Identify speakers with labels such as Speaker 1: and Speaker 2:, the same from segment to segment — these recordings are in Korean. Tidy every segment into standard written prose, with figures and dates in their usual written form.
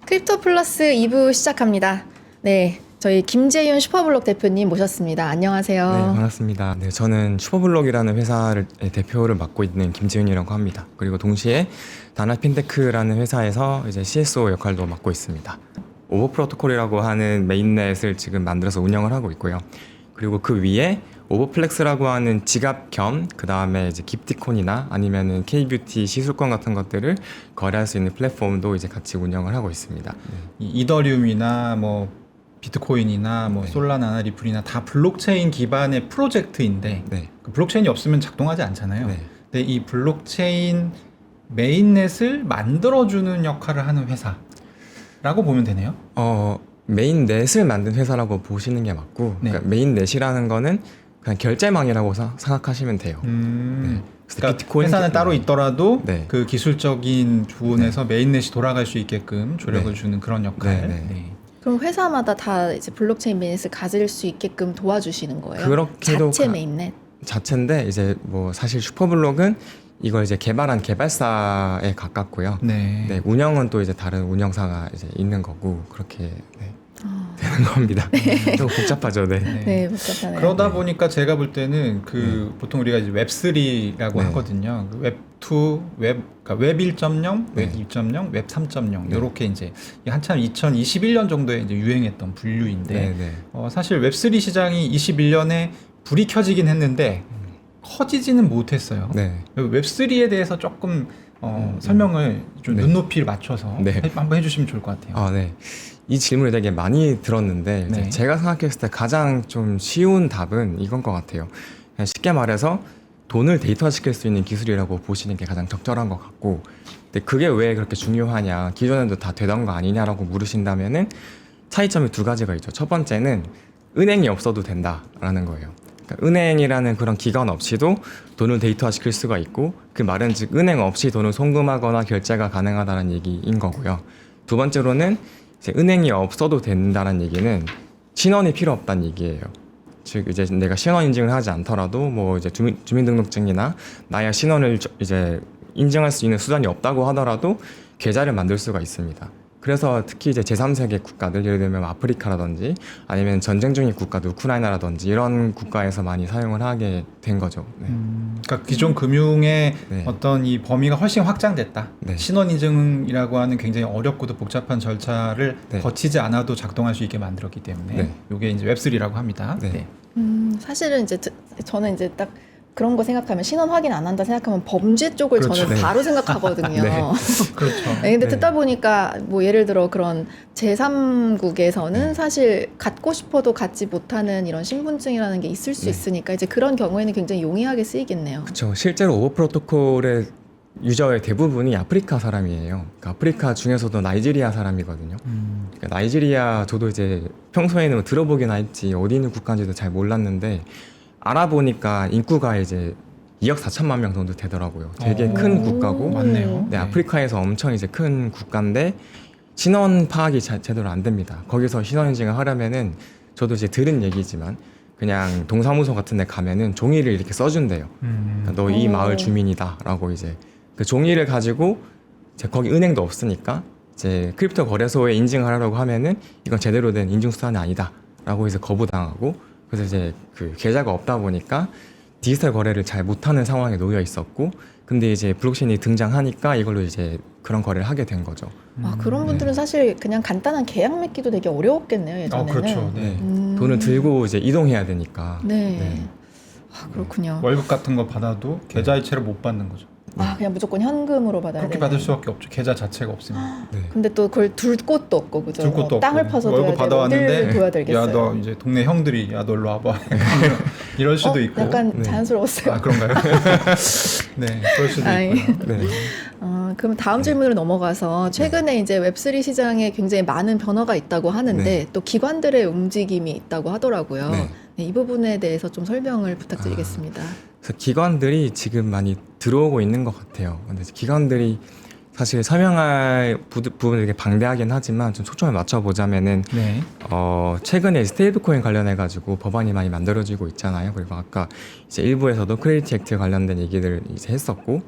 Speaker 1: 크립토 플러스 2부 시작합니다. 네, 저희 김재윤 슈퍼블록 대표님 모셨습니다. 안녕하세요.
Speaker 2: 네, 반갑습니다. 네, 저는 슈퍼블록이라는 회사를 대표를 맡고 있는 김재윤이라고 합니다. 그리고 동시에 다나핀테크라는 회사에서 이제 CSO 역할도 맡고 있습니다. 오버 프로토콜이라고 하는 메인넷을 지금 만들어서 운영을 하고 있고요. 그리고 그 위에 오버플렉스라고 하는 지갑 겸 그 다음에 이제 기프티콘이나 아니면은 K뷰티 시술권 같은 것들을 거래할 수 있는 플랫폼도 이제 같이 운영을 하고 있습니다.
Speaker 3: 이 이더리움이나 뭐 비트코인이나 뭐
Speaker 2: 네.
Speaker 3: 솔라나나 리플이나 다 블록체인 기반의 프로젝트인데
Speaker 2: 네.
Speaker 3: 그 블록체인이 없으면 작동하지 않잖아요.
Speaker 2: 네.
Speaker 3: 근데 이 블록체인 메인넷을 만들어주는 역할을 하는 회사라고 보면 되네요.
Speaker 2: 메인넷을 만든 회사라고 보시는 게 맞고,
Speaker 3: 네.
Speaker 2: 그러니까 메인넷이라는 거는 그냥 결제망이라고 생각하시면 돼요. 네. 그래서
Speaker 3: 그러니까
Speaker 2: 비트코인
Speaker 3: 회사는 따로 있더라도
Speaker 2: 네.
Speaker 3: 그 기술적인 부분에서 메인넷이 돌아갈 수 있게끔 조력을
Speaker 2: 네.
Speaker 3: 주는 그런 역할.
Speaker 2: 네, 네.
Speaker 3: 네.
Speaker 1: 그럼 회사마다 다 이제 블록체인 메인넷을 가질 수 있게끔 도와주시는 거예요?
Speaker 2: 그렇게도
Speaker 1: 자체 메인넷.
Speaker 2: 자체인데 이제 뭐 사실 슈퍼블록은 이걸 이제 개발한 개발사에 가깝고요.
Speaker 3: 네.
Speaker 2: 네, 운영은 또 이제 다른 운영사가 이제 있는 거고 그렇게 네,
Speaker 1: 아,
Speaker 2: 되는 겁니다. 좀 복잡하죠, 네.
Speaker 3: 네.
Speaker 1: 네, 복잡하네요.
Speaker 3: 그러다
Speaker 2: 네.
Speaker 3: 보니까 제가 볼 때는 그 보통 우리가 이제 웹3라고
Speaker 2: 네.
Speaker 3: 하거든요. 그 웹2, 그러니까 웹 1.0, 웹
Speaker 2: 네.
Speaker 3: 2.0, 웹 3.0
Speaker 2: 네.
Speaker 3: 이렇게 이제 한참 2021년 정도에 이제 유행했던 분류인데
Speaker 2: 네, 네.
Speaker 3: 사실 웹3 시장이 21년에 불이 켜지긴 했는데 커지지는 못했어요.
Speaker 2: 네.
Speaker 3: 웹3에 대해서 조금 설명을 좀
Speaker 2: 네.
Speaker 3: 눈높이를 맞춰서
Speaker 2: 네.
Speaker 3: 한번 해주시면 좋을 것 같아요.
Speaker 2: 아, 네. 이 질문을 되게 많이 들었는데 이제
Speaker 3: 네.
Speaker 2: 제가 생각했을 때 가장 좀 쉬운 답은 이건 것 같아요. 그냥 쉽게 말해서 돈을 데이터화시킬 수 있는 기술이라고 보시는 게 가장 적절한 것 같고, 근데 그게 왜 그렇게 중요하냐, 기존에도 다 되던 거 아니냐라고 물으신다면은 차이점이 두 가지가 있죠. 첫 번째는 은행이 없어도 된다라는 거예요. 그러니까 은행이라는 그런 기관 없이도 돈을 데이터화시킬 수가 있고, 그 말은 즉 은행 없이 돈을 송금하거나 결제가 가능하다는 얘기인 거고요. 두 번째로는 이제 은행이 없어도 된다는 얘기는 신원이 필요 없다는 얘기예요. 즉 이제 내가 신원 인증을 하지 않더라도 뭐 이제 주민등록증이나 나의 신원을 이제 인증할 수 있는 수단이 없다고 하더라도 계좌를 만들 수가 있습니다. 그래서 특히 이제 제3세계 국가들, 예를 들면 아프리카라든지 아니면 전쟁 중인 국가들, 우크라이나라든지 이런 국가에서 많이 사용을 하게 된 거죠. 네.
Speaker 3: 그러니까 기존 금융의
Speaker 2: 네.
Speaker 3: 어떤 이 범위가 훨씬 확장됐다.
Speaker 2: 네.
Speaker 3: 신원인증이라고 하는 굉장히 어렵고도 복잡한 절차를
Speaker 2: 네.
Speaker 3: 거치지 않아도 작동할 수 있게 만들었기 때문에
Speaker 2: 네.
Speaker 3: 이게 이제 웹3라고 합니다.
Speaker 2: 네.
Speaker 1: 사실은 이제 저는 이제 딱 그런 거 생각하면 신원 확인 안 한다 생각하면 범죄 쪽을
Speaker 3: 그렇죠.
Speaker 1: 저는
Speaker 2: 네.
Speaker 1: 바로 생각하거든요.
Speaker 2: 네.
Speaker 3: 그렇죠.
Speaker 1: 네, 근데
Speaker 2: 네.
Speaker 1: 듣다 보니까 뭐 예를 들어 그런 제3국에서는
Speaker 2: 네.
Speaker 1: 사실 갖고 싶어도 갖지 못하는 이런 신분증이라는 게 있을 수
Speaker 2: 네.
Speaker 1: 있으니까 이제 그런 경우에는 굉장히 용이하게 쓰이겠네요.
Speaker 2: 그렇죠. 실제로 오버 프로토콜의 유저의 대부분이 아프리카 사람이에요. 그러니까 아프리카 중에서도 나이지리아 사람이거든요. 그러니까 나이지리아 저도 이제 평소에는 들어보긴 했지 어디 있는 국가인지도 잘 몰랐는데 알아보니까 인구가 이제 2억 4천만 명 정도 되더라고요. 되게 큰 국가고
Speaker 3: 맞네요.
Speaker 2: 네, 아프리카에서 엄청 이제 큰 국가인데 신원 파악이 제대로 안 됩니다. 거기서 신원 인증을 하려면은 저도 이제 들은 얘기지만 그냥 동사무소 같은 데 가면은 종이를 이렇게 써준대요. 너 이
Speaker 1: 오.
Speaker 2: 마을 주민이다라고 이제 그 종이를 가지고 이제 거기 은행도 없으니까 이제 크립토 거래소에 인증을 하려고 하면은 이건 제대로 된 인증 수단이 아니다라고 해서 거부당하고, 그래서 이제 그 계좌가 없다 보니까 디지털 거래를 잘 못하는 상황에 놓여 있었고, 근데 이제 블록체인이 등장하니까 이걸로 이제 그런 거래를 하게 된 거죠.
Speaker 1: 아, 그런 분들은 사실 그냥 간단한 계약 맺기도 되게 어려웠겠네요, 예전에는.
Speaker 3: 그렇죠. 네.
Speaker 2: 돈을 들고 이제 이동해야 되니까.
Speaker 1: 네.
Speaker 2: 네.
Speaker 1: 아, 그렇군요.
Speaker 3: 월급 같은 거 받아도 계좌이체를 못 받는 거죠.
Speaker 1: 아, 그냥 무조건 현금으로 받아야
Speaker 3: 그렇게
Speaker 1: 되네.
Speaker 3: 받을 수밖에 없죠. 계좌 자체가 없으면.
Speaker 2: 네.
Speaker 1: 근데 또 그걸 둘 곳도 없고, 그죠?
Speaker 3: 줄 것도 없고.
Speaker 1: 땅을 파서 둬야
Speaker 3: 월급
Speaker 1: 되고,
Speaker 3: 받아왔는데
Speaker 1: 어딜 둬야 되겠어요.
Speaker 3: 야, 너 이제 동네 형들이 야, 너 일로 와봐. 이럴 수도 있고.
Speaker 1: 약간
Speaker 2: 네.
Speaker 1: 자연스러웠어요.
Speaker 3: 아, 그런가요? 네, 그럴 수도
Speaker 1: 아이.
Speaker 3: 있고요.
Speaker 2: 네.
Speaker 1: 그럼 다음 질문으로 넘어가서 최근에 이제 웹3 시장에 굉장히 많은 변화가 있다고 하는데
Speaker 2: 네.
Speaker 1: 또 기관들의 움직임이 있다고 하더라고요.
Speaker 2: 네.
Speaker 1: 네, 이 부분에 대해서 좀 설명을 부탁드리겠습니다.
Speaker 2: 그래서 기관들이 지금 많이 들어오고 있는 것 같아요. 근데 기관들이 사실 설명할 부분이 되게 방대하긴 하지만 좀 초점을 맞춰보자면은
Speaker 3: 네.
Speaker 2: 최근에 스테이블 코인 관련해 가지고 법안이 많이 만들어지고 있잖아요. 그리고 아까 이제 일부에서도 크레디트 액트 관련된 얘기들 이제 했었고,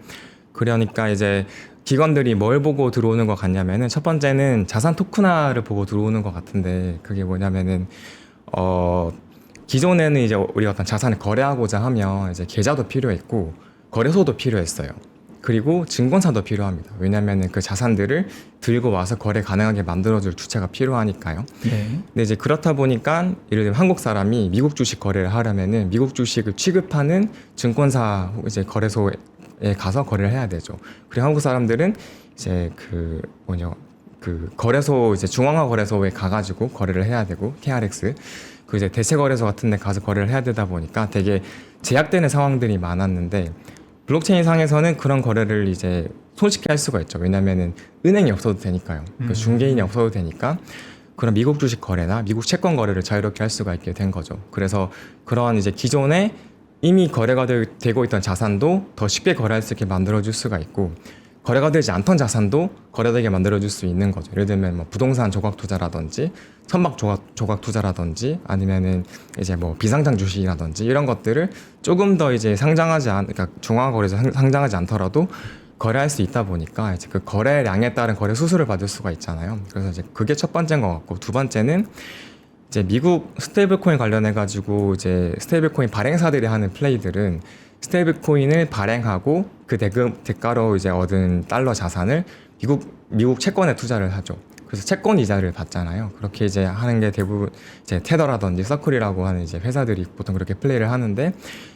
Speaker 2: 그러니까 이제 기관들이 뭘 보고 들어오는 것 같냐면은 첫 번째는 자산 토큰화를 보고 들어오는 것 같은데 그게 뭐냐면은 기존에는 이제 우리가 어떤 자산을 거래하고자 하면 이제 계좌도 필요했고 거래소도 필요했어요. 그리고 증권사도 필요합니다. 왜냐면은 그 자산들을 들고 와서 거래 가능하게 만들어줄 주체가 필요하니까요.
Speaker 3: 네.
Speaker 2: 근데 이제 그렇다 보니까 예를 들면 한국 사람이 미국 주식 거래를 하려면은 미국 주식을 취급하는 증권사 이제 거래소에 가서 거래를 해야 되죠. 그리고 한국 사람들은 이제 그 거래소 이제 중앙화 거래소에 가가지고 거래를 해야 되고 KRX 그 이제 대체 거래소 같은 데 가서 거래를 해야 되다 보니까 되게 제약되는 상황들이 많았는데 블록체인 상에서는 그런 거래를 이제 손쉽게 할 수가 있죠. 왜냐면은 은행이 없어도 되니까요. 그 중개인이 없어도 되니까 그런 미국 주식 거래나 미국 채권 거래를 자유롭게 할 수가 있게 된 거죠. 그래서 그런 이제 기존에 이미 거래가 되고 있던 자산도 더 쉽게 거래할 수 있게 만들어줄 수가 있고 거래가 되지 않던 자산도 거래되게 만들어줄 수 있는 거죠. 예를 들면 뭐 부동산 조각 투자라든지 선박 조각 투자라든지 아니면은 이제 뭐 비상장 주식이라든지 이런 것들을 조금 더 이제 그러니까 중앙화 거래에서 상장하지 않더라도 거래할 수 있다 보니까 이제 그 거래량에 따른 거래 수수료를 받을 수가 있잖아요. 그래서 이제 그게 첫 번째인 것 같고 두 번째는 이제 미국 스테이블코인 관련해 가지고 이제 스테이블코인 발행사들이 하는 플레이들은 스테이블코인을 발행하고 그 대가로 이제 얻은 달러 자산을 미국 채권에 투자를 하죠. 그래서 채권 이자를 받잖아요. 그렇게 이제 하는 게 대부분 이제 테더라든지 서클이라고 하는 이제 회사들이 보통 그렇게 플레이를 하는데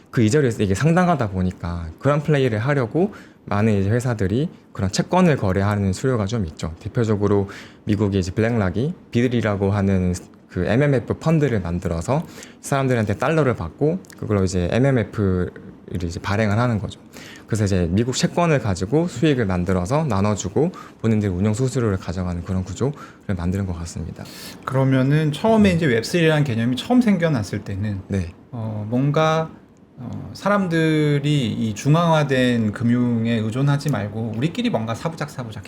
Speaker 2: 그 이자율이 이게 상당하다 보니까 그런 플레이를 하려고 많은 이제 회사들이 그런 채권을 거래하는 수요가 좀 있죠. 대표적으로 미국의 이제 블랙락이 비들이라고 하는 그 MMF 펀드를 만들어서 사람들한테 달러를 받고 그걸로 이제 MMF를 이제 발행을 하는 거죠. 그래서 이제 미국 채권을 가지고 수익을 만들어서 나눠주고 본인들이 운영 수수료를 가져가는 그런 구조를 만드는 것 같습니다.
Speaker 3: 그러면은 처음에 이제 웹3라는 개념이 처음 생겨났을 때는
Speaker 2: 네,
Speaker 3: 뭔가 사람들이 이 중앙화된 금융에 의존하지 말고 우리끼리 뭔가 사부작 해보자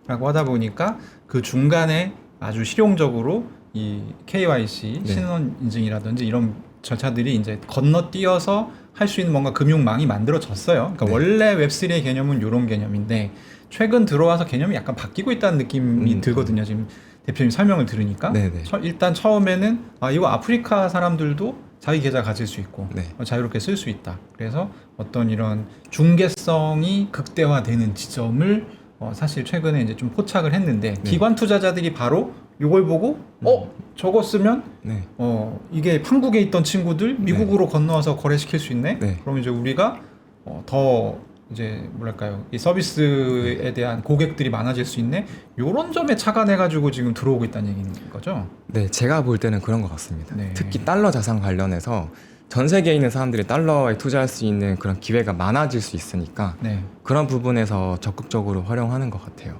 Speaker 3: 라고 하다 보니까 그 중간에 아주 실용적으로 이 KYC
Speaker 2: 네.
Speaker 3: 신원 인증이라든지 이런 절차들이 이제 건너뛰어서 할 수 있는 뭔가 금융망이 만들어졌어요. 그러니까
Speaker 2: 네.
Speaker 3: 원래 웹3의 개념은 이런 개념인데 최근 들어와서 개념이 약간 바뀌고 있다는 느낌이 들거든요. 지금 대표님 설명을 들으니까
Speaker 2: 네네.
Speaker 3: 일단 처음에는 이거 아프리카 사람들도 자기 계좌 가질 수 있고
Speaker 2: 네.
Speaker 3: 자유롭게 쓸 수 있다. 그래서 어떤 이런 중개성이 극대화되는 지점을 사실 최근에 이제 좀 포착을 했는데
Speaker 2: 네.
Speaker 3: 기관 투자자들이 바로 이걸 보고 저거 쓰면
Speaker 2: 네,
Speaker 3: 이게 한국에 있던 친구들 미국으로 건너와서 거래시킬 수 있네.
Speaker 2: 네.
Speaker 3: 그럼 이제 우리가 더 이제 뭐랄까요 이 서비스에 대한 고객들이 많아질 수 있네. 요런 점에 착안해가지고 지금 들어오고 있다는 얘기인 거죠.
Speaker 2: 네, 제가 볼 때는 그런 것 같습니다.
Speaker 3: 네.
Speaker 2: 특히 달러 자산 관련해서 전 세계에 있는 사람들이 달러에 투자할 수 있는 그런 기회가 많아질 수 있으니까
Speaker 3: 네.
Speaker 2: 그런 부분에서 적극적으로 활용하는 것 같아요.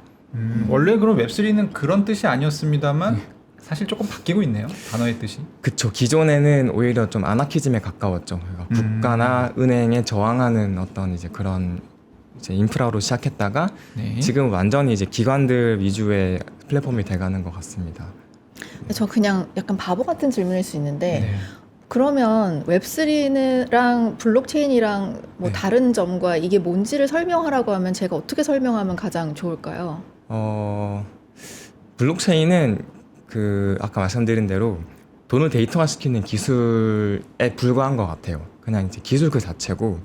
Speaker 3: 원래 그럼 웹3는 그런 뜻이 아니었습니다만 사실 조금 바뀌고 있네요. 단어의 뜻이.
Speaker 2: 그쵸. 기존에는 오히려 좀 아나키즘에 가까웠죠. 그러니까 국가나 은행에 저항하는 어떤 이제 그런 이제 인프라로 시작했다가
Speaker 3: 네.
Speaker 2: 지금 완전히 이제 기관들 위주의 플랫폼이 돼가는 것 같습니다.
Speaker 1: 저 그냥 약간 바보 같은 질문일 수 있는데
Speaker 3: 네.
Speaker 1: 그러면 웹3랑 블록체인이랑 뭐
Speaker 2: 네.
Speaker 1: 다른 점과 이게 뭔지를 설명하라고 하면 제가 어떻게 설명하면 가장 좋을까요?
Speaker 2: 블록체인은 그 아까 말씀드린 대로 돈을 데이터화시키는 기술에 불과한 것 같아요. 그냥 이제 기술 그 자체고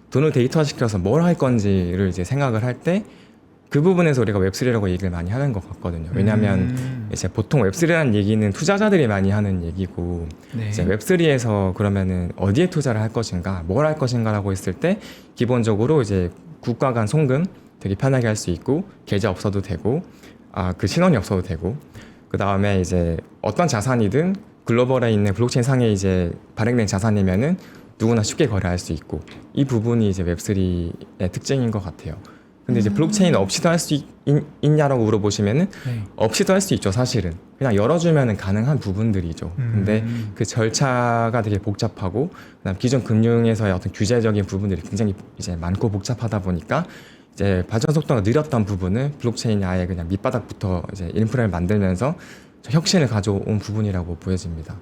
Speaker 2: 돈을 데이터화시켜서 뭘 할 건지를 이제 생각을 할 때 그 부분에서 우리가 웹3라고 얘기를 많이 하는 것 같거든요. 왜냐하면 이제 보통 웹3라는 얘기는 투자자들이 많이 하는 얘기고
Speaker 3: 네.
Speaker 2: 이제 웹3에서 그러면은 어디에 투자를 할 것인가, 뭘 할 것인가라고 했을 때 기본적으로 이제 국가 간 송금 되게 편하게 할 수 있고 계좌 없어도 되고 그 신원이 없어도 되고 그 다음에 이제 어떤 자산이든 글로벌에 있는 블록체인 상에 이제 발행된 자산이면은 누구나 쉽게 거래할 수 있고 이 부분이 이제 웹3의 특징인 것 같아요. 근데 이제 블록체인 없이도 할 수 있냐라고 물어보시면은
Speaker 3: 네.
Speaker 2: 없이도 할 수 있죠. 사실은 그냥 열어주면은 가능한 부분들이죠. 근데 그 절차가 되게 복잡하고 그다음 기존 금융에서의 어떤 규제적인 부분들이 굉장히 이제 많고 복잡하다 보니까 이제 발전 속도가 느렸던 부분을 블록체인이 아예 그냥 밑바닥부터 이제 인프라를 만들면서 혁신을 가져온 부분이라고 보여집니다.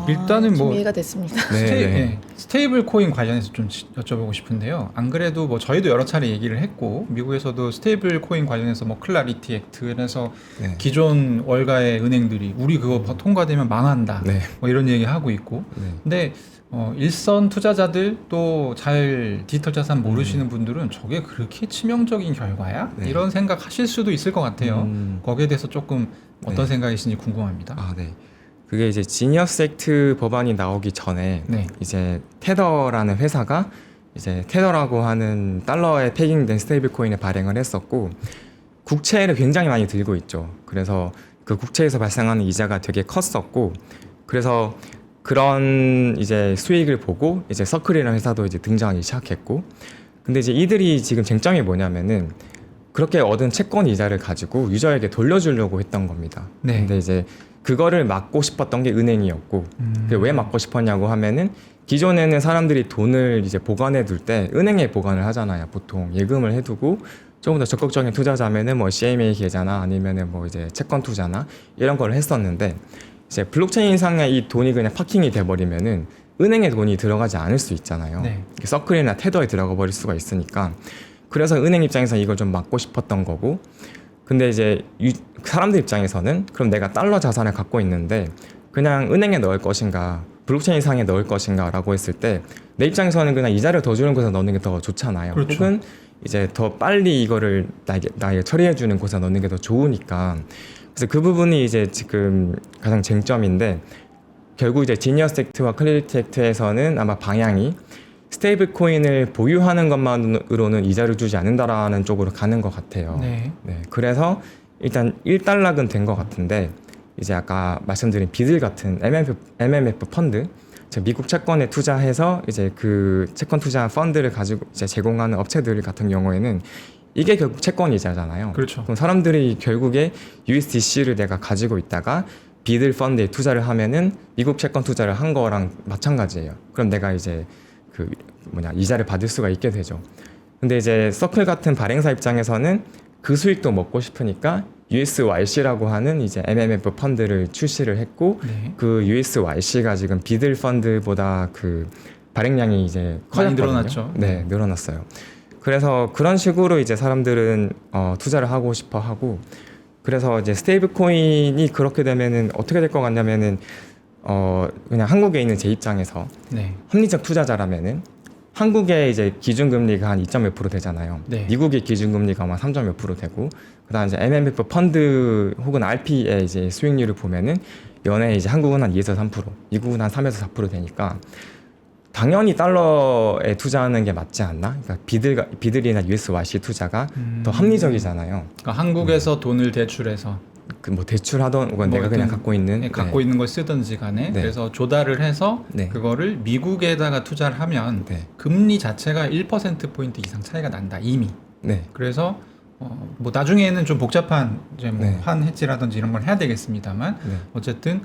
Speaker 3: 일단은 뭐
Speaker 1: 좀 이해가 됐습니다.
Speaker 2: 네.
Speaker 3: 스테이블 코인 관련해서 좀 여쭤보고 싶은데요. 안 그래도 뭐 저희도 여러 차례 얘기를 했고 미국에서도 스테이블 코인 관련해서 뭐 클라리티 액트에서
Speaker 2: 네.
Speaker 3: 기존 월가의 은행들이 우리 그거 통과되면 망한다.
Speaker 2: 네.
Speaker 3: 뭐 이런 얘기 하고 있고.
Speaker 2: 네.
Speaker 3: 근데 일선 투자자들 또 잘 디지털 자산 모르시는 분들은 저게 그렇게 치명적인 결과야?
Speaker 2: 네.
Speaker 3: 이런 생각 하실 수도 있을 것 같아요. 거기에 대해서 조금 어떤
Speaker 2: 네.
Speaker 3: 생각이신지 궁금합니다.
Speaker 2: 아, 네. 그게 이제 지니어스 액트 법안이 나오기 전에
Speaker 3: 네.
Speaker 2: 이제 테더라는 회사가 이제 테더라고 하는 달러에 패깅된 스테이블 코인을 발행을 했었고 국채를 굉장히 많이 들고 있죠. 그래서 그 국채에서 발생하는 이자가 되게 컸었고 그래서 그런 이제 수익을 보고 이제 서클이라는 회사도 이제 등장하기 시작했고 근데 이제 이들이 지금 쟁점이 뭐냐면은 그렇게 얻은 채권 이자를 가지고 유저에게 돌려주려고 했던 겁니다.
Speaker 3: 네.
Speaker 2: 근데 이제 그거를 막고 싶었던 게 은행이었고 그게 왜 막고 싶었냐고 하면은 기존에는 사람들이 돈을 이제 보관해 둘 때 은행에 보관을 하잖아요. 보통 예금을 해두고 조금 더 적극적인 투자자면은 뭐 CMA 계좌나 아니면은 뭐 이제 채권 투자나 이런 걸 했었는데 이제 블록체인 상에 이 돈이 그냥 파킹이 돼버리면은 은행에 돈이 들어가지 않을 수 있잖아요.
Speaker 3: 네.
Speaker 2: 서클이나 테더에 들어가 버릴 수가 있으니까 그래서 은행 입장에서 이걸 좀 막고 싶었던 거고 근데 이제 사람들 입장에서는 그럼 내가 달러 자산을 갖고 있는데 그냥 은행에 넣을 것인가 블록체인 상에 넣을 것인가 라고 했을 때 내 입장에서는 그냥 이자를 더 주는 곳에 넣는 게 더 좋잖아요.
Speaker 3: 그렇죠.
Speaker 2: 혹은 이제 더 빨리 이거를 나에게 처리해 주는 곳에 넣는 게 더 좋으니까 그래서 그 부분이 이제 지금 가장 쟁점인데 결국 이제 지니어스 액트와 클래리티 액트에서는 아마 방향이 스테이블 코인을 보유하는 것만으로는 이자를 주지 않는다라는 쪽으로 가는 것 같아요.
Speaker 3: 네.
Speaker 2: 네, 그래서 일단 1달락은 된 것 같은데 이제 아까 말씀드린 비들 같은 MMF 펀드, 즉 미국 채권에 투자해서 이제 그 채권 투자 펀드를 가지고 이제 제공하는 업체들 같은 경우에는 이게 결국 채권 이자잖아요.
Speaker 3: 그렇죠.
Speaker 2: 그럼 사람들이 결국에 USDC를 내가 가지고 있다가 비들 펀드에 투자를 하면은 미국 채권 투자를 한 거랑 마찬가지예요. 그럼 내가 이제 그 이자를 받을 수가 있게 되죠. 근데 이제 서클 같은 발행사 입장에서는 그 수익도 먹고 싶으니까 USYC라고 하는 이제 MMF 펀드를 출시를 했고
Speaker 3: 네.
Speaker 2: 그 USYC가 지금 비들 펀드보다 그 발행량이 이제
Speaker 3: 많이
Speaker 2: 커졌거든요.
Speaker 3: 늘어났죠.
Speaker 2: 네, 늘어났어요. 그래서 그런 식으로 이제 사람들은 투자를 하고 싶어 하고 그래서 이제 스테이블 코인이 그렇게 되면은 어떻게 될 것 같냐면은 그냥 한국에 있는 제 입장에서
Speaker 3: 네.
Speaker 2: 합리적 투자자라면은 한국의 이제 기준금리가 한 2점 몇 프로 되잖아요.
Speaker 3: 네.
Speaker 2: 미국의 기준금리가 아마 3점 몇 프로 되고 그다음 이제 MMF 펀드 혹은 RP의 이제 수익률을 보면은 연에 이제 한국은 한 2에서 3%, 미국은 한 3에서 4% 되니까 당연히 달러에 투자하는 게 맞지 않나? 그러니까 비들이나 USYC 투자가 더 합리적이잖아요.
Speaker 3: 그러니까 한국에서 돈을 대출해서
Speaker 2: 그 뭐 대출하던 혹은
Speaker 3: 뭐
Speaker 2: 내가 그냥
Speaker 3: 어떤-
Speaker 2: 갖고 있는
Speaker 3: 갖고 있는 걸 쓰든지 간에
Speaker 2: 네.
Speaker 3: 그래서 조달을 해서
Speaker 2: 네.
Speaker 3: 그거를 미국에다가 투자를 하면
Speaker 2: 네.
Speaker 3: 금리 자체가 1%포인트 이상 차이가 난다 이미.
Speaker 2: 네.
Speaker 3: 그래서 뭐 나중에는 좀 복잡한 이제 뭐
Speaker 2: 네.
Speaker 3: 환 해지라든지 이런 걸 해야 되겠습니다만
Speaker 2: 네.
Speaker 3: 어쨌든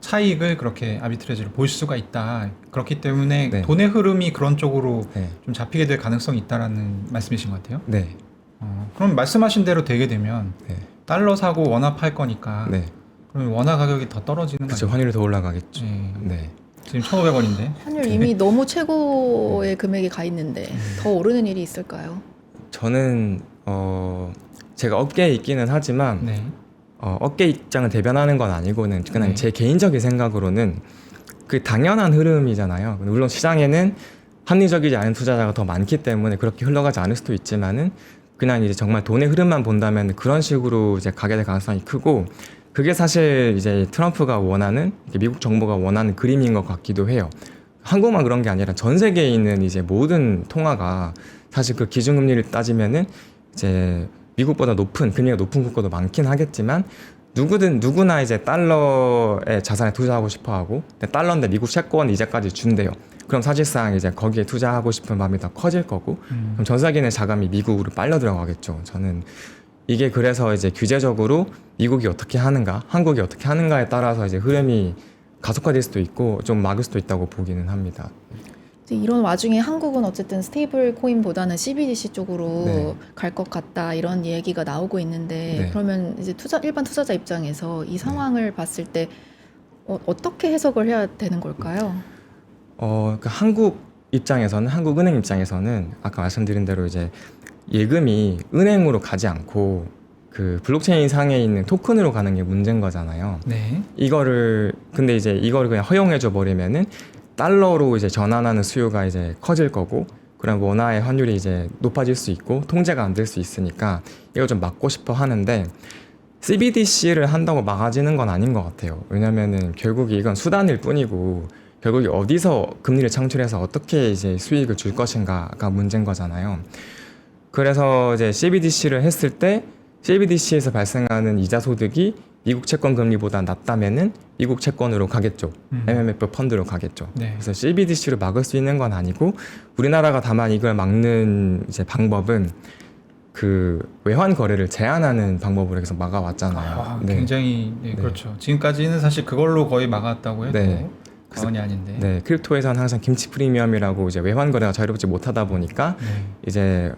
Speaker 3: 차익을 그렇게 아비트레이지로 볼 수가 있다. 그렇기 때문에
Speaker 2: 네.
Speaker 3: 돈의 흐름이 그런 쪽으로
Speaker 2: 네.
Speaker 3: 좀 잡히게 될 가능성이 있다라는 말씀이신 것 같아요.
Speaker 2: 네.
Speaker 3: 그럼 말씀하신 대로 되게 되면
Speaker 2: 네.
Speaker 3: 달러 사고 원화 팔 거니까
Speaker 2: 네.
Speaker 3: 그러면 원화 가격이 더 떨어지는 거
Speaker 2: 그렇죠.
Speaker 3: 아니에요?
Speaker 2: 환율이 더 올라가겠죠.
Speaker 3: 네.
Speaker 2: 네.
Speaker 3: 지금 1,500원인데.
Speaker 1: 환율 이미 너무 최고의 금액이 가 있는데 더 오르는 일이 있을까요?
Speaker 2: 저는 제가 업계에 있기는 하지만
Speaker 3: 네.
Speaker 2: 업계 입장을 대변하는 건 아니고는 그냥
Speaker 3: 네.
Speaker 2: 제 개인적인 생각으로는 그 당연한 흐름이잖아요. 물론 시장에는 합리적이지 않은 투자자가 더 많기 때문에 그렇게 흘러가지 않을 수도 있지만은 그냥 이제 정말 돈의 흐름만 본다면 그런 식으로 이제 가게 될 가능성이 크고 그게 사실 이제 트럼프가 원하는 미국 정부가 원하는 그림인 것 같기도 해요. 한국만 그런 게 아니라 전 세계에 있는 이제 모든 통화가 사실 그 기준금리를 따지면은 이제 미국보다 금리가 높은 국가도 많긴 하겠지만 누구나 이제 달러에 자산에 투자하고 싶어 하고 달러인데 미국 채권 이자까지 준대요. 그럼 사실상 이제 거기에 투자하고 싶은 마음이 더 커질 거고 그럼 전 세계의 자금이 미국으로 빨려 들어가겠죠. 저는 이게 그래서 이제 규제적으로 미국이 어떻게 하는가, 한국이 어떻게 하는가에 따라서 이제 흐름이 가속화될 수도 있고 좀 막을 수도 있다고 보기는 합니다.
Speaker 1: 이런 와중에 한국은 어쨌든 스테이블 코인보다는 CBDC 쪽으로
Speaker 2: 네.
Speaker 1: 갈 것 같다 이런 얘기가 나오고 있는데
Speaker 2: 네.
Speaker 1: 그러면 이제 일반 투자자 입장에서 이 상황을 봤을 때 어떻게 해석을 해야 되는 걸까요?
Speaker 2: 그러니까 한국은행 입장에서는 아까 말씀드린 대로 이제 예금이 은행으로 가지 않고 그 블록체인 상에 있는 토큰으로 가는 게 문제인 거잖아요.
Speaker 3: 네.
Speaker 2: 근데 이제 이거를 그냥 허용해줘 버리면은 달러로 이제 전환하는 수요가 이제 커질 거고, 그럼 원화의 환율이 이제 높아질 수 있고 통제가 안 될 수 있으니까 이거 좀 막고 싶어 하는데, CBDC를 한다고 막아지는 건 아닌 것 같아요. 왜냐면은 결국 이건 수단일 뿐이고 결국에 어디서 금리를 창출해서 어떻게 이제 수익을 줄 것인가가 문제인 거잖아요. 그래서 이제 CBDC를 했을 때 CBDC에서 발생하는 이자 소득이 미국 채권 금리보다 낮다면은 미국 채권으로 가겠죠. MMF 펀드로 가겠죠.
Speaker 3: 네.
Speaker 2: 그래서 CBDC로 막을 수 있는 건 아니고, 우리나라가 다만 이걸 막는 이제 방법은 그 외환 거래를 제한하는 방법으로 계속 막아왔잖아요. 네.
Speaker 3: 굉장히
Speaker 2: 네.
Speaker 3: 그렇죠. 지금까지는 사실 그걸로 거의 막았다고 해도
Speaker 2: 네.
Speaker 3: 과언이 아닌데.
Speaker 2: 네, 크립토에서는 항상 김치 프리미엄이라고 이제 외환 거래가 자유롭지 못하다 보니까
Speaker 3: 네.
Speaker 2: 이제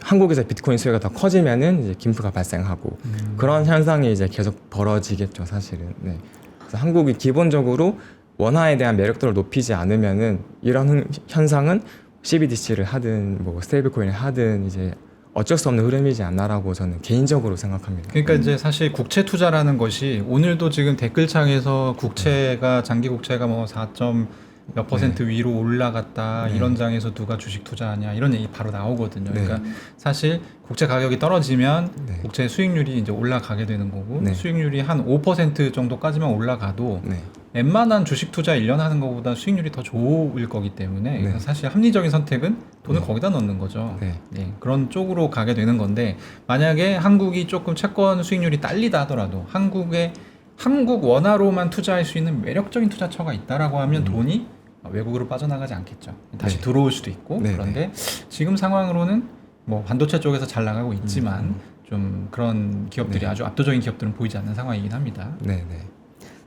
Speaker 2: 한국에서 비트코인 수요가 더 커지면은 이제 김프가 발생하고 그런 현상이 이제 계속 벌어지겠죠, 사실은. 네. 그래서 한국이 기본적으로 원화에 대한 매력도를 높이지 않으면은 이런 현상은 CBDC를 하든 뭐 스테이블 코인을 하든 이제 어쩔 수 없는 흐름이지 않나라고 저는 개인적으로 생각합니다.
Speaker 3: 그러니까 이제 사실 국채 투자라는 것이 오늘도 지금 댓글창에서 국채가 장기 국채가 뭐 4몇 % 위로 올라갔다,
Speaker 2: 네.
Speaker 3: 이런 장에서 누가 주식 투자하냐 이런 얘기 바로 나오거든요.
Speaker 2: 네.
Speaker 3: 그러니까 사실 국채 가격이 떨어지면
Speaker 2: 네.
Speaker 3: 국채 수익률이 이제 올라가게 되는 거고,
Speaker 2: 네.
Speaker 3: 수익률이 한 5% 정도까지만 올라가도
Speaker 2: 네.
Speaker 3: 웬만한 주식 투자 1년 하는 것보다 수익률이 더 좋을 거기 때문에
Speaker 2: 네.
Speaker 3: 사실 합리적인 선택은 돈을
Speaker 2: 네.
Speaker 3: 거기다 넣는 거죠.
Speaker 2: 네.
Speaker 3: 네, 그런 쪽으로 가게 되는 건데, 만약에 한국이 조금 채권 수익률이 딸리다 하더라도 한국 원화로만 투자할 수 있는 매력적인 투자처가 있다라고 하면 돈이 외국으로 빠져나가지 않겠죠. 다시
Speaker 2: 네.
Speaker 3: 들어올 수도 있고.
Speaker 2: 네,
Speaker 3: 그런데 지금 상황으로는 뭐 반도체 쪽에서 잘 나가고 있지만 좀 그런 기업들이
Speaker 2: 네.
Speaker 3: 아주 압도적인 기업들은 보이지 않는 상황이긴 합니다.
Speaker 2: 네, 네.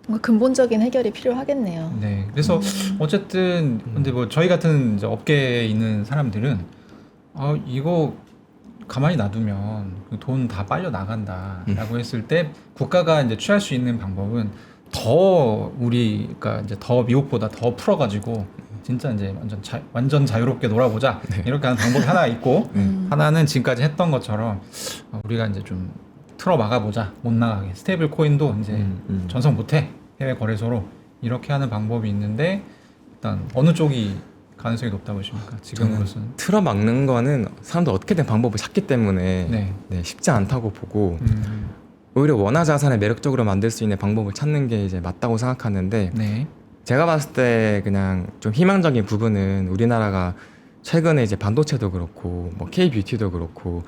Speaker 1: 뭔가 근본적인 해결이 필요하겠네요.
Speaker 3: 네, 그래서 어쨌든 근데 뭐 저희 같은 이제 업계에 있는 사람들은 이거 가만히 놔두면 돈 다 빨려 나간다라고 했을 때 국가가 이제 취할 수 있는 방법은 더 우리가 이제 더 미국보다 더 풀어가지고 진짜 이제 완전 자유롭게 놀아보자,
Speaker 2: 네.
Speaker 3: 이렇게 하는 방법이 하나 있고, 하나는 지금까지 했던 것처럼 우리가 이제 좀 틀어 막아보자, 못 나가게. 스테이블 코인도 이제 전송 못해, 해외 거래소로, 이렇게 하는 방법이 있는데 일단 어느 쪽이 가능성이 높다 보십니까? 지금으로서는.
Speaker 2: 틀어 막는 거는 사람들 어떻게든 방법을 찾기 때문에
Speaker 3: 네.
Speaker 2: 네, 쉽지 않다고 보고, 오히려 원화 자산을 매력적으로 만들 수 있는 방법을 찾는 게 이제 맞다고 생각하는데,
Speaker 3: 네.
Speaker 2: 제가 봤을 때 그냥 좀 희망적인 부분은 우리나라가 최근에 이제 반도체도 그렇고 뭐 K-뷰티도 그렇고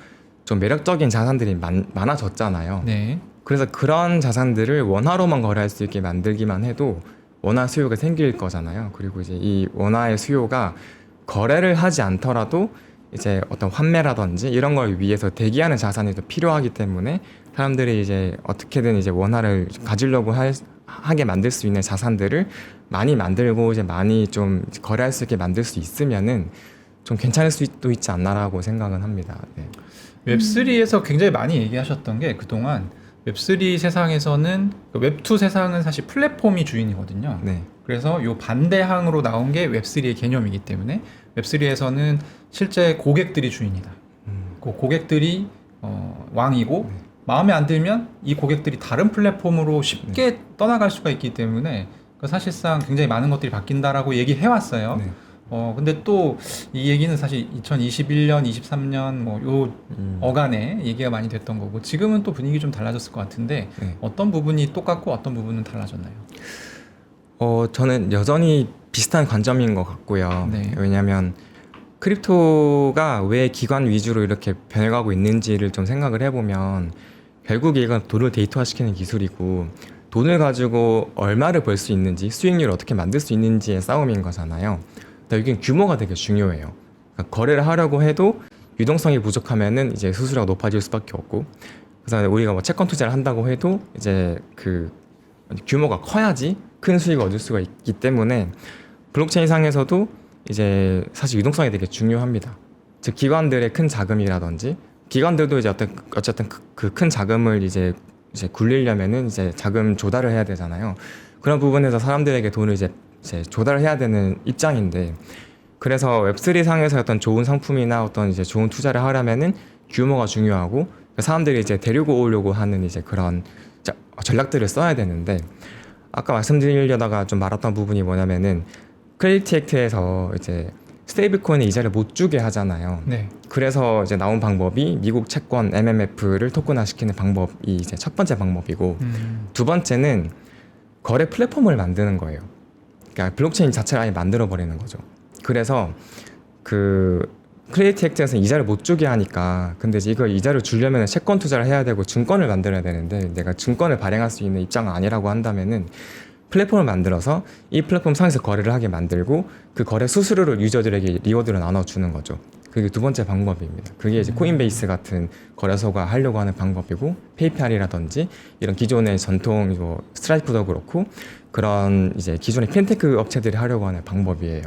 Speaker 2: 좀 매력적인 자산들이 많아졌잖아요.
Speaker 3: 네.
Speaker 2: 그래서 그런 자산들을 원화로만 거래할 수 있게 만들기만 해도 원화 수요가 생길 거잖아요. 그리고 이제 이 원화의 수요가 거래를 하지 않더라도 이제 어떤 환매라든지 이런 걸 위해서 대기하는 자산이 더 필요하기 때문에 사람들이 이제 어떻게든 이제 원화를 가지려고 하게 만들 수 있는 자산들을 많이 만들고 이제 많이 좀 거래할 수 있게 만들 수 있으면은 좀 괜찮을 수도 있지 않나라고 생각은 합니다. 네.
Speaker 3: 웹3에서 굉장히 많이 얘기하셨던 게, 그동안 웹3 세상에서는 웹2 세상은 사실 플랫폼이 주인이거든요.
Speaker 2: 네.
Speaker 3: 그래서 요 반대항으로 나온 게 웹3의 개념이기 때문에 웹3에서는 실제 고객들이 주인이다. 그 고객들이 왕이고,
Speaker 2: 네.
Speaker 3: 마음에 안 들면 이 고객들이 다른 플랫폼으로 쉽게 떠나갈 수가 있기 때문에 사실상 굉장히 많은 것들이 바뀐다라고 얘기해 왔어요.
Speaker 2: 네.
Speaker 3: 근데 또 이 얘기는 사실 2021년, 23년 뭐 요 어간에 얘기가 많이 됐던 거고, 지금은 또 분위기 좀 달라졌을 것 같은데
Speaker 2: 네.
Speaker 3: 어떤 부분이 똑같고 어떤 부분은 달라졌나요?
Speaker 2: 저는 여전히 비슷한 관점인 것 같고요.
Speaker 3: 네.
Speaker 2: 왜냐하면 크립토가 왜 기관 위주로 이렇게 변해가고 있는지를 좀 생각을 해보면, 결국 이건 돈을 데이터화시키는 기술이고 돈을 가지고 얼마를 벌 수 있는지, 수익률을 어떻게 만들 수 있는지의 싸움인 거잖아요. 여기는 규모가 되게 중요해요. 그러니까 거래를 하려고 해도 유동성이 부족하면은 이제 수수료가 높아질 수밖에 없고, 그래서 우리가 뭐 채권 투자를 한다고 해도 이제 그 규모가 커야지 큰 수익을 얻을 수가 있기 때문에, 블록체인 상에서도 이제 사실 유동성이 되게 중요합니다. 즉 기관들의 큰 자금이라든지 기관들도 이제 어쨌든 그 큰 자금을 이제 굴리려면은 이제 자금 조달을 해야 되잖아요. 그런 부분에서 사람들에게 돈을 이제 조달을 해야 되는 입장인데, 그래서 웹3 상에서 어떤 좋은 상품이나 어떤 이제 좋은 투자를 하려면은 규모가 중요하고 사람들이 이제 데리고 오려고 하는 이제 그런 전략들을 써야 되는데, 아까 말씀드리려다가 좀 말았던 부분이 뭐냐면은 크레디트 액트에서 이제 스테이블 코인의 이자를 못 주게 하잖아요.
Speaker 3: 네.
Speaker 2: 그래서 이제 나온 방법이 미국 채권 MMF를 토큰화시키는 방법이 이제 첫 번째 방법이고, 두 번째는 거래 플랫폼을 만드는 거예요. 그러니까 블록체인 자체를 아예 만들어 버리는 거죠. 그래서 그 크레디트 액트에서는 이자를 못 주게 하니까, 근데 이걸 이자를 주려면 채권 투자를 해야 되고 증권을 만들어야 되는데, 내가 증권을 발행할 수 있는 입장은 아니라고 한다면은 플랫폼을 만들어서 이 플랫폼 상에서 거래를 하게 만들고 그 거래 수수료를 유저들에게 리워드를 나눠주는 거죠. 그게 두 번째 방법입니다. 그게 이제 코인베이스 같은 거래소가 하려고 하는 방법이고, 페이팔이라든지 이런 기존의 전통 스트라이프도 그렇고 그런 이제 기존의 핀테크 업체들이 하려고 하는 방법이에요.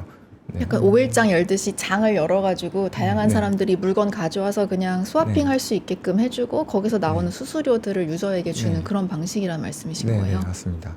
Speaker 2: 네.
Speaker 1: 약간 오일장 열듯이 장을 열어가지고 다양한
Speaker 2: 네.
Speaker 1: 사람들이 물건 가져와서 그냥 스와핑
Speaker 2: 네.
Speaker 1: 할 수 있게끔 해주고 거기서 나오는 수수료들을 유저에게 주는
Speaker 2: 네.
Speaker 1: 그런 방식이란 말씀이신
Speaker 2: 네,
Speaker 1: 거예요?
Speaker 2: 네, 맞습니다.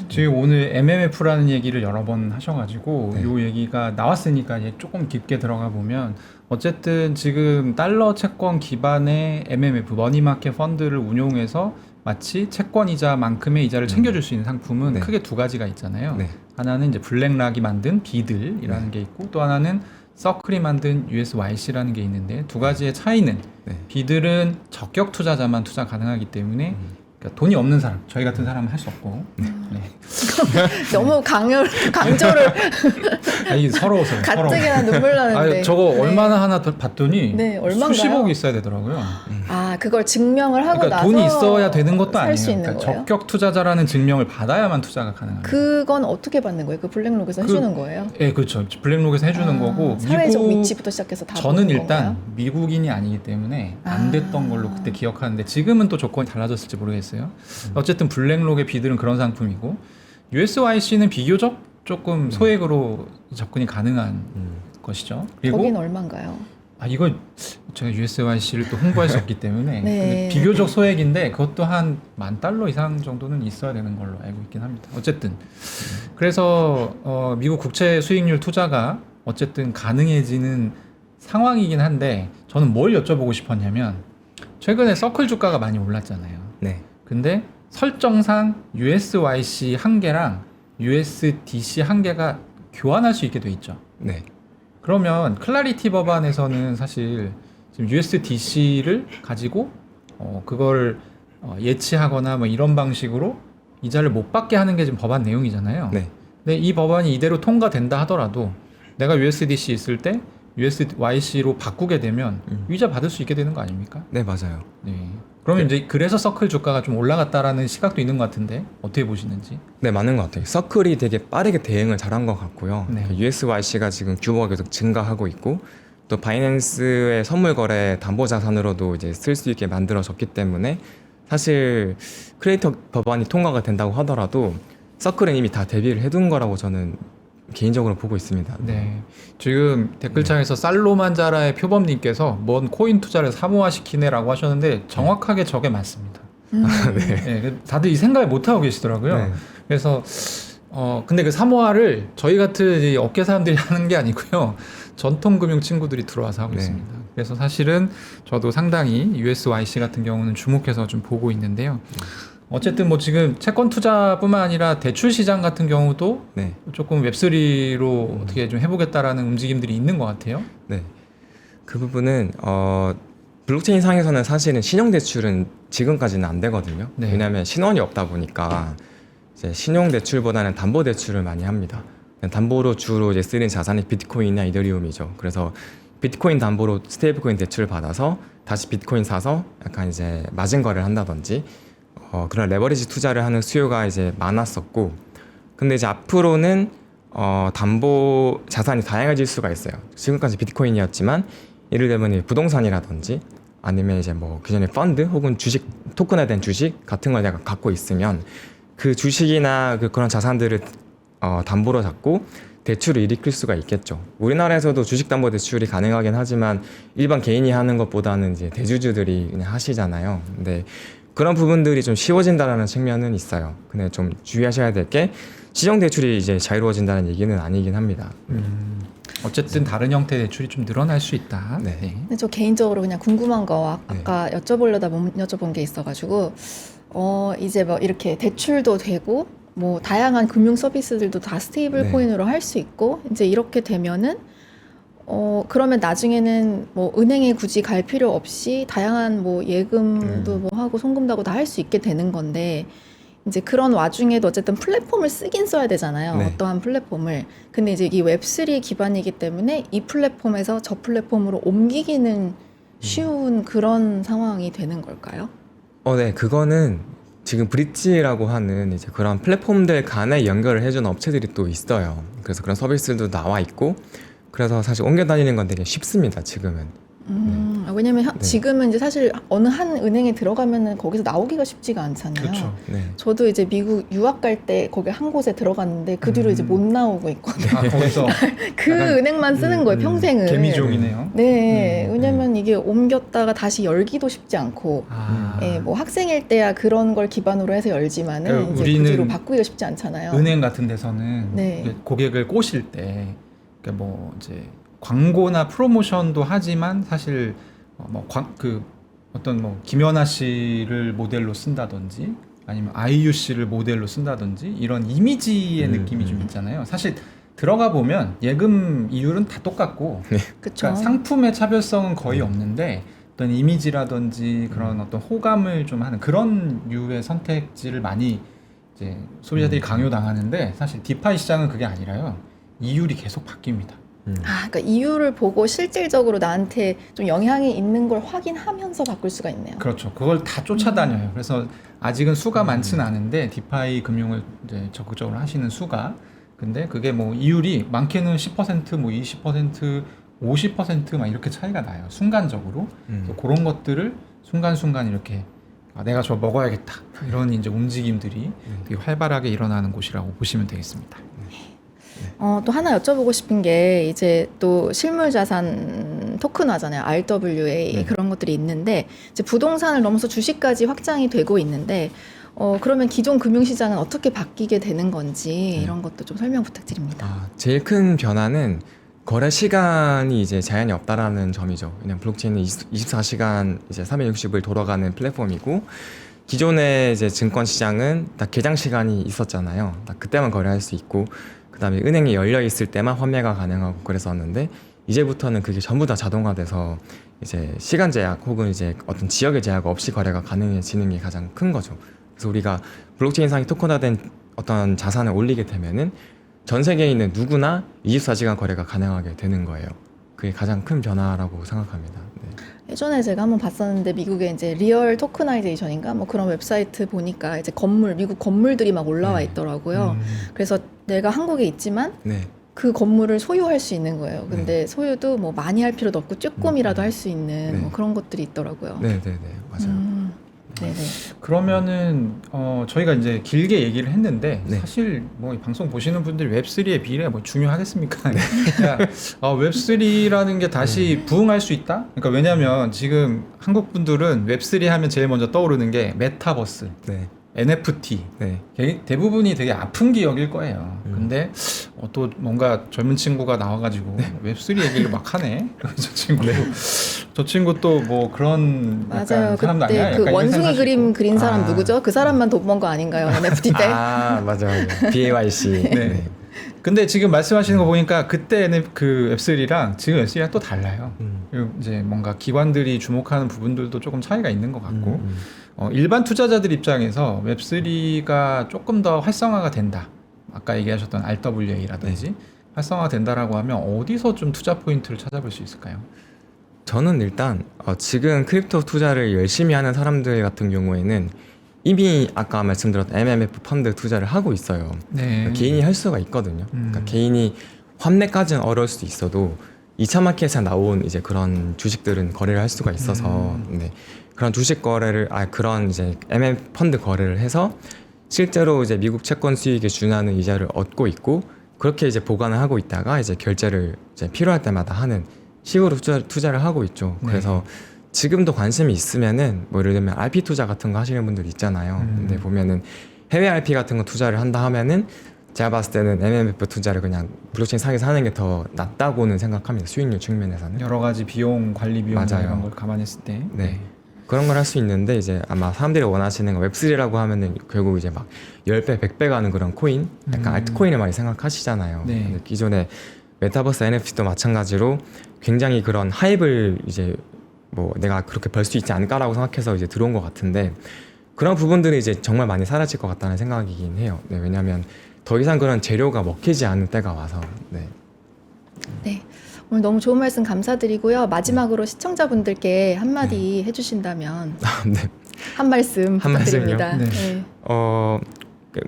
Speaker 3: 지금 오늘 MMF라는 얘기를 여러 번 하셔가지고
Speaker 2: 네.
Speaker 3: 이 얘기가 나왔으니까 이제 조금 깊게 들어가 보면, 어쨌든 지금 달러 채권 기반의 MMF 머니마켓 펀드를 운용해서 마치 채권 이자만큼의 이자를 챙겨줄 수 있는 상품은
Speaker 2: 네.
Speaker 3: 크게 두 가지가 있잖아요.
Speaker 2: 네.
Speaker 3: 하나는 이제 블랙락이 만든 비들이라는
Speaker 2: 네.
Speaker 3: 게 있고, 또 하나는 서클이 만든 USYC라는 게 있는데, 두 가지의 차이는
Speaker 2: 네.
Speaker 3: 비들은 적격 투자자만 투자 가능하기 때문에 그러니까 돈이 없는 사람, 저희 같은 사람은 할 수 없고, 네.
Speaker 1: 너무 강조를
Speaker 3: 아니 서러워서요.
Speaker 1: 가뜩이나 눈물 나는데.
Speaker 3: 저거
Speaker 1: 네.
Speaker 3: 얼마나 하나 더 봤더니
Speaker 1: 네, 얼마인가요?
Speaker 3: 수십억이 있어야 되더라고요.
Speaker 1: 아 그걸 증명을 하고
Speaker 3: 그러니까
Speaker 1: 나서
Speaker 3: 돈이 있어야 되는 것도
Speaker 1: 살
Speaker 3: 아니에요.
Speaker 1: 수 있는
Speaker 3: 그러니까
Speaker 1: 거예요?
Speaker 3: 적격 투자자라는 증명을 받아야만 투자가 가능합니다.
Speaker 1: 그건 어떻게 받는 거예요? 그 블랙록에서 해주는 거예요?
Speaker 3: 예, 그렇죠. 블랙록에서 해주는
Speaker 1: 아,
Speaker 3: 거고,
Speaker 1: 사회적
Speaker 3: 미국-
Speaker 1: 위치부터 시작해서 다
Speaker 3: 저는
Speaker 1: 보는
Speaker 3: 일단
Speaker 1: 건가요?
Speaker 3: 미국인이 아니기 때문에
Speaker 1: 아.
Speaker 3: 안 됐던 걸로 그때 기억하는데, 지금은 또 조건이 달라졌을지 모르겠어요. 어쨌든 블랙록의 비들은 그런 상품이고, USYC는 비교적 조금 소액으로 접근이 가능한 것이죠. 그리고
Speaker 1: 거긴 얼마인가요?
Speaker 3: 이거 제가 USYC를 또 홍보할 수 없기 때문에
Speaker 1: 네.
Speaker 3: 근데 비교적 소액인데 그것도 한 $10,000 이상 정도는 있어야 되는 걸로 알고 있긴 합니다. 어쨌든 그래서 미국 국채 수익률 투자가 어쨌든 가능해지는 상황이긴 한데, 저는 뭘 여쭤보고 싶었냐면, 최근에 서클 주가가 많이 올랐잖아요.
Speaker 2: 네.
Speaker 3: 근데 설정상 USYC 한 개랑 USDC 한 개가 교환할 수 있게 돼 있죠.
Speaker 2: 네.
Speaker 3: 그러면 클라리티 법안에서는 사실 지금 USDC를 가지고 그걸 예치하거나 뭐 이런 방식으로 이자를 못 받게 하는 게 지금 법안 내용이잖아요.
Speaker 2: 네.
Speaker 3: 근데 이 법안이 이대로 통과된다 하더라도 내가 USDC 있을 때 USYC로 바꾸게 되면 이자 받을 수 있게 되는 거 아닙니까?
Speaker 2: 네, 맞아요.
Speaker 3: 네. 그러면 이제 그래서 서클 주가가 좀 올라갔다라는 시각도 있는 것 같은데 어떻게 보시는지?
Speaker 2: 네, 맞는 것 같아요. 서클이 되게 빠르게 대응을 잘한 것 같고요.
Speaker 3: 네.
Speaker 2: USYC가 지금 규모가 계속 증가하고 있고, 또 바이낸스의 선물 거래 담보 자산으로도 이제 쓸 수 있게 만들어졌기 때문에, 사실 크리에이터 법안이 통과가 된다고 하더라도 서클은 이미 다 대비를 해둔 거라고 저는 개인적으로 보고 있습니다.
Speaker 3: 네. 지금 댓글창에서 살로만자라의 표범님께서 뭔 코인 투자를 사모화시키네라고 하셨는데 정확하게 저게 맞습니다. 네. 다들 이 생각을 못 하고 계시더라고요.
Speaker 2: 네.
Speaker 3: 그래서 근데 그 사모화를 저희 같은 이 업계 사람들이 하는 게 아니고요. 전통금융 친구들이 들어와서 하고
Speaker 2: 네.
Speaker 3: 있습니다. 그래서 사실은 저도 상당히 USYC 같은 경우는 주목해서 좀 보고 있는데요. 어쨌든 뭐 지금 채권 투자뿐만 아니라 대출 시장 같은 경우도
Speaker 2: 네.
Speaker 3: 조금 웹3로 어떻게 좀 해보겠다라는 움직임들이 있는 것 같아요.
Speaker 2: 네. 그 부분은 블록체인 상에서는 사실은 신용 대출은 지금까지는 안 되거든요.
Speaker 3: 네.
Speaker 2: 왜냐하면 신원이 없다 보니까 이제 신용 대출보다는 담보 대출을 많이 합니다. 담보로 주로 이제 쓰는 자산이 비트코인이나 이더리움이죠. 그래서 비트코인 담보로 스테이블코인 대출을 받아서 다시 비트코인 사서 약간 이제 마진 거래를 한다든지 그런 레버리지 투자를 하는 수요가 이제 많았었고, 근데 이제 앞으로는 담보 자산이 다양해질 수가 있어요. 지금까지 비트코인이었지만 예를 들면 부동산이라든지 아니면 이제 뭐 기존의 펀드 혹은 주식, 토큰화된 주식 같은 걸 내가 갖고 있으면 그 주식이나 그런 자산들을 담보로 잡고 대출을 일으킬 수가 있겠죠. 우리나라에서도 주식담보대출이 가능하긴 하지만 일반 개인이 하는 것보다는 이제 대주주들이 그냥 하시잖아요. 근데 그런 부분들이 좀 쉬워진다는 측면은 있어요. 근데 좀 주의하셔야 될 게 시정 대출이 이제 자유로워진다는 얘기는 아니긴 합니다.
Speaker 3: 어쨌든 다른 형태의 대출이 좀 늘어날 수 있다.
Speaker 2: 네.
Speaker 1: 근데 저 개인적으로 그냥 궁금한 거
Speaker 2: 네.
Speaker 1: 아까 여쭤보려다 못 여쭤본 게 있어가지고 이제 뭐 이렇게 대출도 되고 뭐 다양한 금융 서비스들도 다 스테이블
Speaker 2: 네.
Speaker 1: 코인으로 할 수 있고 이제 이렇게 되면은 그러면 나중에는 뭐 은행에 굳이 갈 필요 없이 다양한 뭐 예금도 뭐 하고 송금도 하고 다 할 수 있게 되는 건데 이제 그런 와중에도 어쨌든 플랫폼을 쓰긴 써야 되잖아요.
Speaker 2: 네.
Speaker 1: 어떠한 플랫폼을. 근데 이제 이 웹3 기반이기 때문에 이 플랫폼에서 저 플랫폼으로 옮기기는 쉬운 그런 상황이 되는 걸까요?
Speaker 2: 네, 그거는 지금 브릿지라고 하는 이제 그런 플랫폼들 간에 연결을 해주는 업체들이 또 있어요. 그래서 그런 서비스도 나와 있고, 그래서 사실 옮겨 다니는 건 되게 쉽습니다, 지금은.
Speaker 1: 왜냐면
Speaker 2: 네.
Speaker 1: 지금은 이제 사실 어느 한 은행에 들어가면은 거기서 나오기가 쉽지가 않잖아요.
Speaker 3: 그렇죠.
Speaker 2: 네.
Speaker 1: 저도 이제 미국 유학 갈 때 거기 한 곳에 들어갔는데 그 뒤로 이제 못 나오고 있거든요.
Speaker 3: 아, 거기서
Speaker 1: 그 은행만 쓰는 거예요, 평생을.
Speaker 3: 개미족이네요.
Speaker 1: 네, 왜냐면 이게 옮겼다가 다시 열기도 쉽지 않고,
Speaker 3: 아,
Speaker 1: 예, 뭐 학생일 때야 그런 걸 기반으로 해서 열지만은
Speaker 3: 그러니까
Speaker 1: 이제
Speaker 3: 우리는
Speaker 1: 그 뒤로 바꾸기가 쉽지 않잖아요.
Speaker 3: 은행 같은 데서는
Speaker 1: 네.
Speaker 3: 이게 고객을 꼬실 때, 그러니까 뭐 이제 광고나 프로모션도 하지만 사실 어떤 뭐 김연아 씨를 모델로 쓴다든지 아니면 아이유 씨를 모델로 쓴다든지 이런 이미지의 느낌이 좀 있잖아요. 사실 들어가 보면 예금 이율은 다 똑같고,
Speaker 1: 그쵸.
Speaker 3: 그러니까 상품의 차별성은 거의 없는데 어떤 이미지라든지 그런 어떤 호감을 좀 하는 그런 류의 선택지를 많이 이제 소비자들이 강요당하는데, 사실 디파이 시장은 그게 아니라요. 이율이 계속 바뀝니다.
Speaker 1: 그러니까 이유를 보고 실질적으로 나한테 좀 영향이 있는 걸 확인하면서 바꿀 수가 있네요.
Speaker 3: 그렇죠. 그걸 다 쫓아다녀요. 그래서 아직은 수가 많지는 않은데 디파이 금융을 이제 적극적으로 하시는 수가, 근데 그게 뭐 이율이 많게는 10%, 뭐 20%, 50% 막 이렇게 차이가 나요. 순간적으로. 그래서 그런 것들을 순간순간 이렇게 내가 저 먹어야겠다 이런 이제 움직임들이 되게 활발하게 일어나는 곳이라고 보시면 되겠습니다.
Speaker 1: 또 하나 여쭤보고 싶은 게 이제 또 실물 자산 토큰화잖아요. RWA
Speaker 2: 네.
Speaker 1: 그런 것들이 있는데 이제 부동산을 넘어서 주식까지 확장이 되고 있는데 그러면 기존 금융시장은 어떻게 바뀌게 되는 건지 이런 것도 좀 설명 부탁드립니다.
Speaker 2: 제일 큰 변화는 거래 시간이 이제 제한이 없다라는 점이죠. 왜냐면 블록체인은 24시간 이제 360일 돌아가는 플랫폼이고, 기존의 이제 증권 시장은 딱 개장 시간이 있었잖아요. 딱 그때만 거래할 수 있고, 그다음에 은행이 열려 있을 때만 환매가 가능하고 그랬었는데, 이제부터는 그게 전부 다 자동화돼서 이제 시간 제약 혹은 이제 어떤 지역의 제약 없이 거래가 가능해지는 게 가장 큰 거죠. 그래서 우리가 블록체인상에 토큰화된 어떤 자산을 올리게 되면은 전 세계에 있는 누구나 24시간 거래가 가능하게 되는 거예요. 그게 가장 큰 변화라고 생각합니다. 네.
Speaker 1: 예전에 제가 한번 봤었는데 미국의 이제 리얼 토크나이제이션인가 뭐 그런 웹사이트 보니까 이제 미국 건물들이 막 올라와
Speaker 2: 네.
Speaker 1: 있더라고요. 그래서 내가 한국에 있지만
Speaker 2: 네.
Speaker 1: 그 건물을 소유할 수 있는 거예요. 근데 소유도 뭐 많이 할 필요도 없고 조금이라도 할 수 있는
Speaker 2: 네.
Speaker 1: 뭐 그런 것들이 있더라고요.
Speaker 2: 네, 네, 네. 맞아요.
Speaker 1: 네네.
Speaker 3: 그러면은 저희가 이제 길게 얘기를 했는데,
Speaker 2: 네.
Speaker 3: 사실 뭐 이 방송 보시는 분들이 웹3의 미래가 뭐 중요하겠습니까? 그냥 웹3라는 게 다시 부흥할 수 있다? 그러니까 왜냐면 지금 한국 분들은 웹3 하면 제일 먼저 떠오르는 게 메타버스,
Speaker 2: 네.
Speaker 3: NFT,
Speaker 2: 네.
Speaker 3: 대부분이 되게 아픈 기억일 거예요. 근데 또 뭔가 젊은 친구가 나와가지고 웹3 얘기를 막 하네. 저 친구 또 뭐 그런
Speaker 1: 맞아요.
Speaker 3: 약간 사람도
Speaker 1: 그때
Speaker 3: 아니야?
Speaker 1: 그
Speaker 3: 약간 이런
Speaker 1: 원숭이
Speaker 3: 생각하실
Speaker 1: 그림
Speaker 3: 거고.
Speaker 1: 그린 사람
Speaker 2: 아.
Speaker 1: 누구죠? 그 사람만 돈 번 거 아닌가요? NFT 때?
Speaker 2: 맞아. BAYC.
Speaker 3: 네. 근데 지금 말씀하시는 거 보니까 그때는 그 웹3랑 지금 웹3랑 또 달라요. 그리고 이제 뭔가 기관들이 주목하는 부분들도 조금 차이가 있는 것 같고, 일반 투자자들 입장에서 웹3가 조금 더 활성화가 된다. 아까 얘기하셨던 RWA라든지 활성화가 된다라고 하면 어디서 좀 투자 포인트를 찾아볼 수 있을까요?
Speaker 2: 저는 일단 지금 크립토 투자를 열심히 하는 사람들 같은 경우에는 이미 아까 말씀드렸던 MMF 펀드 투자를 하고 있어요.
Speaker 3: 네.
Speaker 2: 그러니까 개인이 할 수가 있거든요. 그러니까 개인이 환매까지는 어려울 수도 있어도 2차 마켓에 나온 이제 그런 주식들은 거래를 할 수가 있어서 네. 그런 주식 거래를 그런 이제 MMF 펀드 거래를 해서 실제로 이제 미국 채권 수익에 준하는 이자를 얻고 있고, 그렇게 이제 보관을 하고 있다가 이제 결제를 이제 필요할 때마다 하는 식으로 투자를 하고 있죠.
Speaker 3: 네.
Speaker 2: 그래서 지금도 관심이 있으면은 뭐 예를 들면 RP 투자 같은 거 하시는 분들 있잖아요. 근데 보면은 해외 RP 같은 거 투자를 한다 하면은 제가 봤을 때는 MMF 투자를 그냥 블록체인 상에서 하는 게 더 낫다고는 생각합니다. 수익률 측면에서는.
Speaker 3: 여러 가지 비용, 관리 비용
Speaker 2: 맞아요.
Speaker 3: 이런 걸 감안했을 때.
Speaker 2: 네. 그런 걸 할 수 있는데 이제 아마 사람들이 원하시는 웹3라고 하면은 결국 이제 막 10배, 100배 가는 그런 코인? 약간 알트코인을 많이 생각하시잖아요.
Speaker 3: 네.
Speaker 2: 근데 기존에 메타버스 NFT도 마찬가지로 굉장히 그런 하이브를 이제 뭐 내가 그렇게 벌 수 있지 않을까라고 생각해서 이제 들어온 것 같은데 그런 부분들이 이제 정말 많이 사라질 것 같다는 생각이긴 해요. 네, 왜냐하면 더 이상 그런 재료가 먹히지 않을 때가 와서. 네.
Speaker 1: 네. 오늘 너무 좋은 말씀 감사드리고요. 마지막으로 시청자분들께 한마디 해주신다면
Speaker 2: 네.
Speaker 1: 한 말씀
Speaker 2: 한 말씀이요?
Speaker 1: 부탁드립니다.
Speaker 3: 네.
Speaker 1: 네.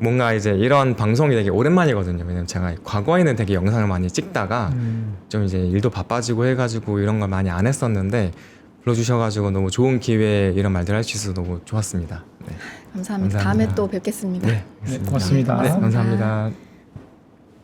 Speaker 2: 뭔가 이제 이런 방송이 되게 오랜만이거든요. 왜냐면 제가 과거에는 되게 영상을 많이 찍다가 좀 이제 일도 바빠지고 해가지고 이런 걸 많이 안 했었는데 불러주셔가지고 너무 좋은 기회에 이런 말들 할 수 있어서 너무 좋았습니다. 네.
Speaker 1: 감사합니다.
Speaker 2: 감사합니다.
Speaker 1: 다음에 또 뵙겠습니다.
Speaker 2: 네,
Speaker 3: 네, 고맙습니다.
Speaker 2: 네,
Speaker 1: 고맙습니다.
Speaker 2: 감사합니다.